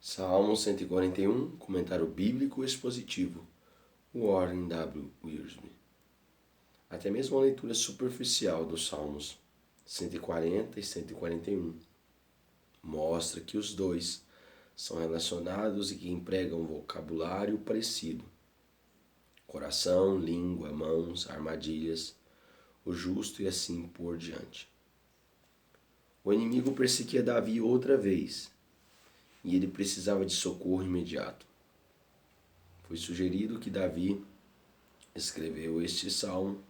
Salmo 141, comentário bíblico expositivo, Warren W. Wiersbe. Até mesmo a leitura superficial dos Salmos 140 e 141 mostra que os dois são relacionados e que empregam um vocabulário parecido. Coração, língua, mãos, armadilhas, o justo e assim por diante. O inimigo perseguia Davi outra vez, e ele precisava de socorro imediato. Foi sugerido que Davi escreveu este salmo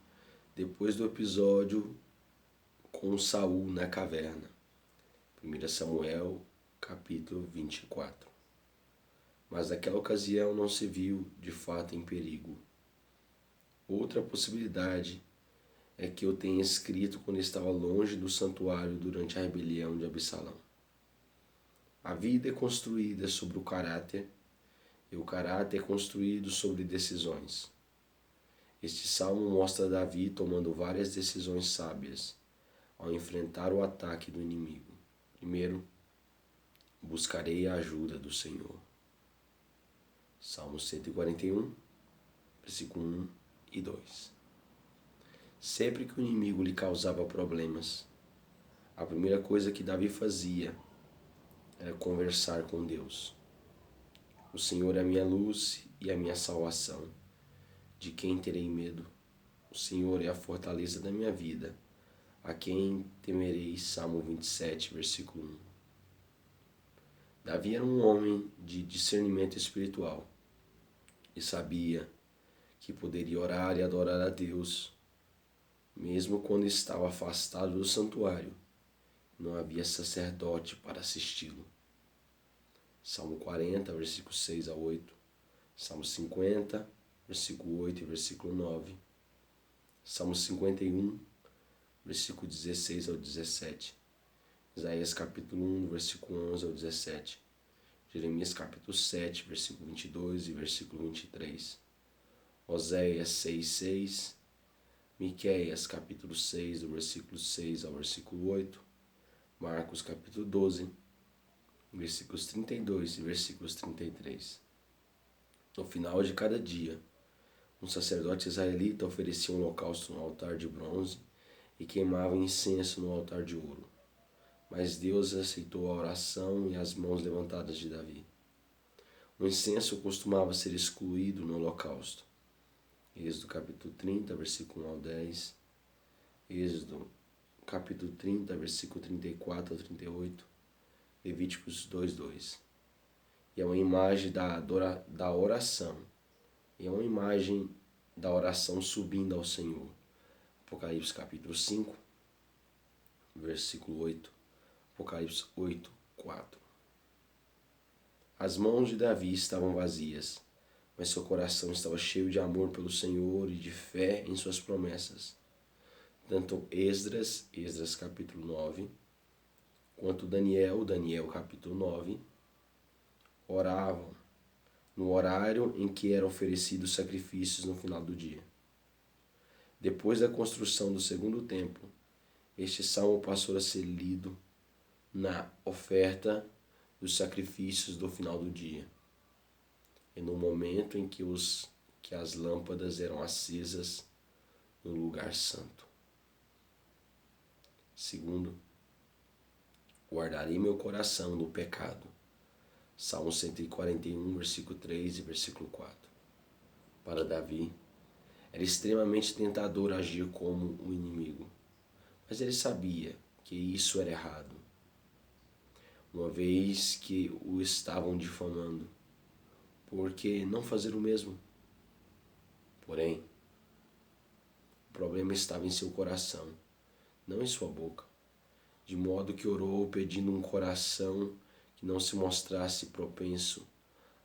depois do episódio com Saul na caverna. 1 Samuel, capítulo 24. Mas naquela ocasião não se viu de fato em perigo. Outra possibilidade é que eu tenha escrito quando estava longe do santuário durante a rebelião de Absalão. A vida é construída sobre o caráter e o caráter é construído sobre decisões. Este salmo mostra Davi tomando várias decisões sábias ao enfrentar o ataque do inimigo. Primeiro, buscarei a ajuda do Senhor. Salmo 141, versículo 1 e 2. Sempre que o inimigo lhe causava problemas, a primeira coisa que Davi fazia era conversar com Deus. O Senhor é a minha luz e a minha salvação. De quem terei medo? O Senhor é a fortaleza da minha vida. A quem temerei? Salmo 27, versículo 1. Davi era um homem de discernimento espiritual e sabia que poderia orar e adorar a Deus, mesmo quando estava afastado do santuário. Não havia sacerdote para assisti-lo. Salmo 40, versículos 6 a 8. Salmo 50, versículo 8 e versículo 9. Salmo 51, versículo 16 ao 17. Isaías capítulo 1, versículo 11 ao 17. Jeremias capítulo 7, versículo 22 e versículo 23. Oséias 6, 6. Miqueias capítulo 6, do versículo 6 ao versículo 8. Marcos capítulo 12, versículos 32 e versículos 33. No final de cada dia, um sacerdote israelita oferecia um holocausto no altar de bronze e queimava incenso no altar de ouro. Mas Deus aceitou a oração e as mãos levantadas de Davi. O incenso costumava ser excluído no holocausto. Êxodo capítulo 30, versículo 1 ao 10. Êxodo capítulo 30, versículo 34 ao 38. Levíticos 2, 2. E é uma imagem da oração. E é uma imagem da oração subindo ao Senhor. Apocalipse capítulo 5, versículo 8. Apocalipse 8, 4. As mãos de Davi estavam vazias, mas seu coração estava cheio de amor pelo Senhor e de fé em suas promessas. Tanto Esdras capítulo 9, quanto Daniel capítulo 9, oravam no horário em que eram oferecidos sacrifícios no final do dia. Depois da construção do segundo templo, este salmo passou a ser lido na oferta dos sacrifícios do final do dia, e no momento em que as lâmpadas eram acesas no lugar santo. Segundo, guardarei meu coração do pecado. Salmo 141, versículo 3 e versículo 4. Para Davi, era extremamente tentador agir como o inimigo, mas ele sabia que isso era errado, uma vez que o estavam difamando. Por que não fazer o mesmo? Porém, o problema estava em seu coração, não em sua boca, de modo que orou pedindo um coração que não se mostrasse propenso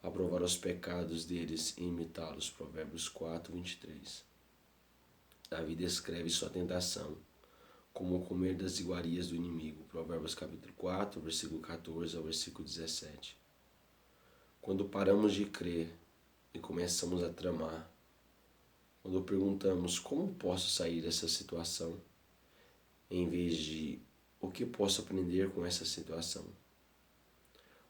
a provar os pecados deles e imitá-los. Provérbios 4, 23. Davi descreve sua tentação como o comer das iguarias do inimigo. Provérbios capítulo 4, versículo 14 ao versículo 17. Quando paramos de crer e começamos a tramar, quando perguntamos como posso sair dessa situação, em vez de o que posso aprender com essa situação,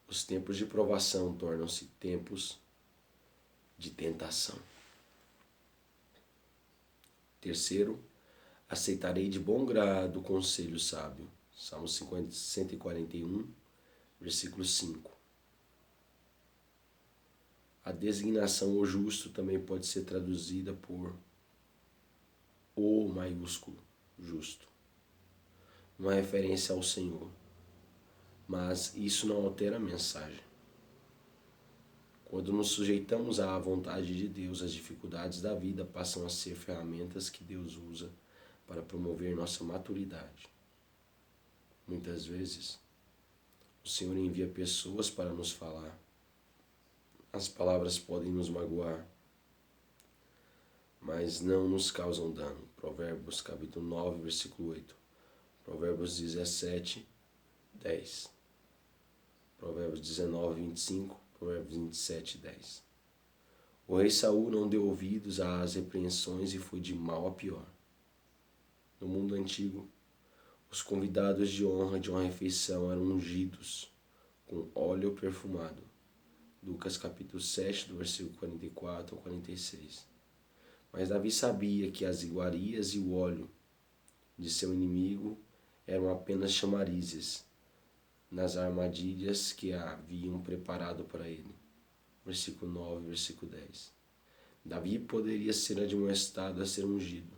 Os tempos de provação tornam-se tempos de tentação. Terceiro, aceitarei de bom grado o conselho sábio. Salmo 141, versículo 5. A designação o justo também pode ser traduzida por o maiúsculo, justo, uma referência ao Senhor. Mas isso não altera a mensagem. Quando nos sujeitamos à vontade de Deus, as dificuldades da vida passam a ser ferramentas que Deus usa para promover nossa maturidade. Muitas vezes, o Senhor envia pessoas para nos falar. As palavras podem nos magoar, mas não nos causam dano. Provérbios capítulo 9, versículo 8. Provérbios 17, 10. Provérbios 19, 25. Provérbios 27, 10. O rei Saul não deu ouvidos às repreensões e foi de mal a pior. No mundo antigo, os convidados de honra de uma refeição eram ungidos com óleo perfumado. Lucas capítulo 7, do versículo 44 ao 46. Mas Davi sabia que as iguarias e o óleo de seu inimigo eram apenas chamarizes nas armadilhas que haviam preparado para ele. Versículo 9, versículo 10. Davi poderia ser admoestado a ser ungido.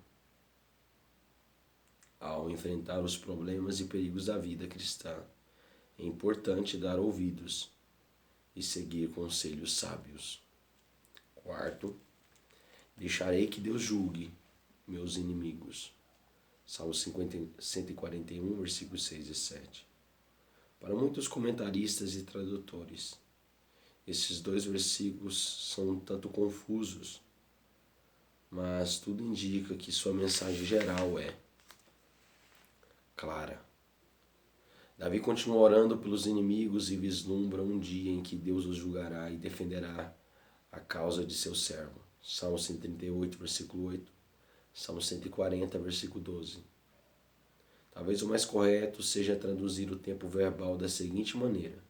Ao enfrentar os problemas e perigos da vida cristã, é importante dar ouvidos e seguir conselhos sábios. Quarto, deixarei que Deus julgue meus inimigos. Salmo 141, versículos 6 e 7. Para muitos comentaristas e tradutores, esses dois versículos são um tanto confusos, mas tudo indica que sua mensagem geral é clara. Davi continua orando pelos inimigos e vislumbra um dia em que Deus os julgará e defenderá a causa de seu servo. Salmo 138, versículo 8. Salmo 140, versículo 12. Talvez o mais correto seja traduzir o tempo verbal da seguinte maneira: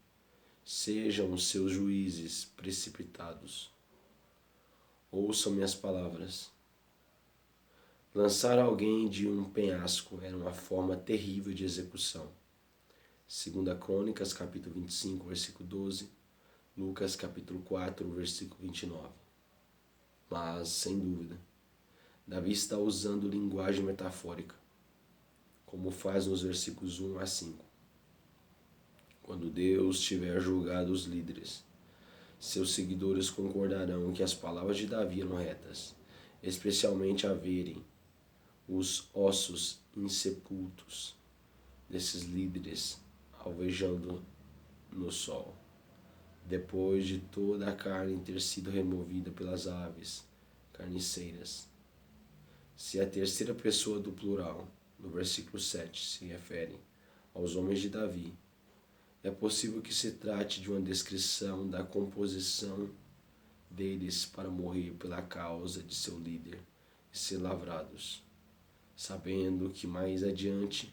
sejam os seus juízes precipitados. Ouçam minhas palavras. Lançar alguém de um penhasco era uma forma terrível de execução. 2 Crônicas, capítulo 25, versículo 12. Lucas, capítulo 4, versículo 29. Mas, sem dúvida, Davi está usando linguagem metafórica, como faz nos versículos 1 a 5. Quando Deus tiver julgado os líderes, seus seguidores concordarão que as palavras de Davi eram retas, especialmente a verem os ossos insepultos desses líderes alvejando no sol, depois de toda a carne ter sido removida pelas aves carniceiras. Se a terceira pessoa do plural, no versículo 7, se refere aos homens de Davi, é possível que se trate de uma descrição da composição deles para morrer pela causa de seu líder e ser lavrados, sabendo que mais adiante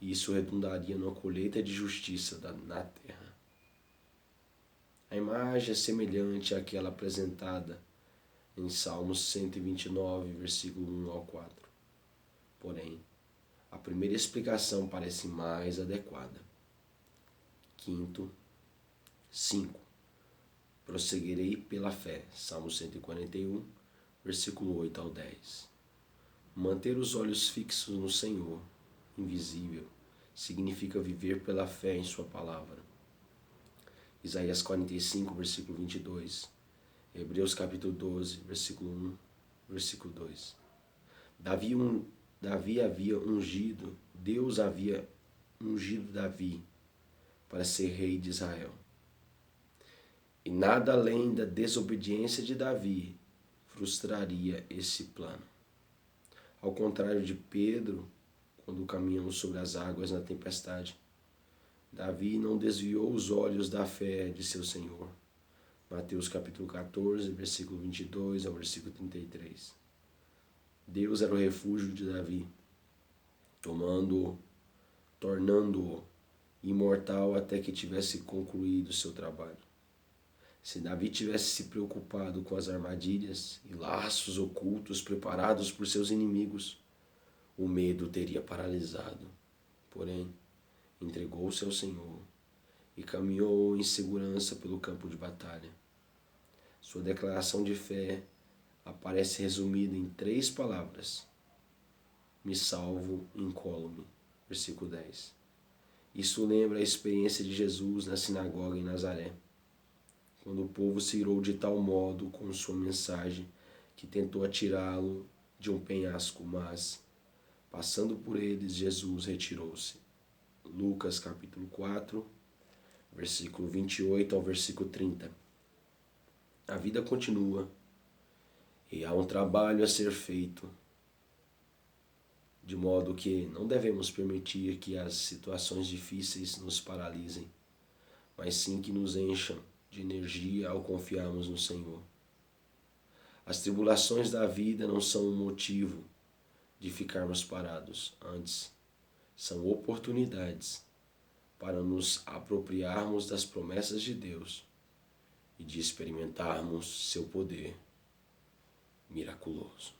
isso redundaria numa colheita de justiça na terra. A imagem é semelhante àquela apresentada em Salmos 129, versículo 1 ao 4. Porém, a primeira explicação parece mais adequada. Quinto, 5. Prosseguirei pela fé. Salmo 141, versículo 8 ao 10. Manter os olhos fixos no Senhor, invisível, significa viver pela fé em sua palavra. Isaías 45, versículo 22. Hebreus capítulo 12, versículo 1, versículo 2. Davi havia ungido, Deus havia ungido Davi para ser rei de Israel. E nada além da desobediência de Davi frustraria esse plano. Ao contrário de Pedro, quando caminham sobre as águas na tempestade, Davi não desviou os olhos da fé de seu Senhor. Mateus capítulo 14, versículo 22 ao versículo 33. Deus era o refúgio de Davi, tornando-o imortal até que tivesse concluído seu trabalho. Se Davi tivesse se preocupado com as armadilhas e laços ocultos preparados por seus inimigos, o medo teria paralisado. Porém, entregou-se ao Senhor e caminhou em segurança pelo campo de batalha. Sua declaração de fé aparece resumida em 3 palavras: me salvo incólume. Versículo 10. Isso lembra a experiência de Jesus na sinagoga em Nazaré, quando o povo se irou de tal modo com sua mensagem que tentou atirá-lo de um penhasco, mas, passando por eles, Jesus retirou-se. Lucas capítulo 4, versículo 28 ao versículo 30. A vida continua e há um trabalho a ser feito, de modo que não devemos permitir que as situações difíceis nos paralisem, mas sim que nos encham de energia ao confiarmos no Senhor. As tribulações da vida não são um motivo de ficarmos parados, antes, são oportunidades para nos apropriarmos das promessas de Deus e de experimentarmos seu poder miraculoso.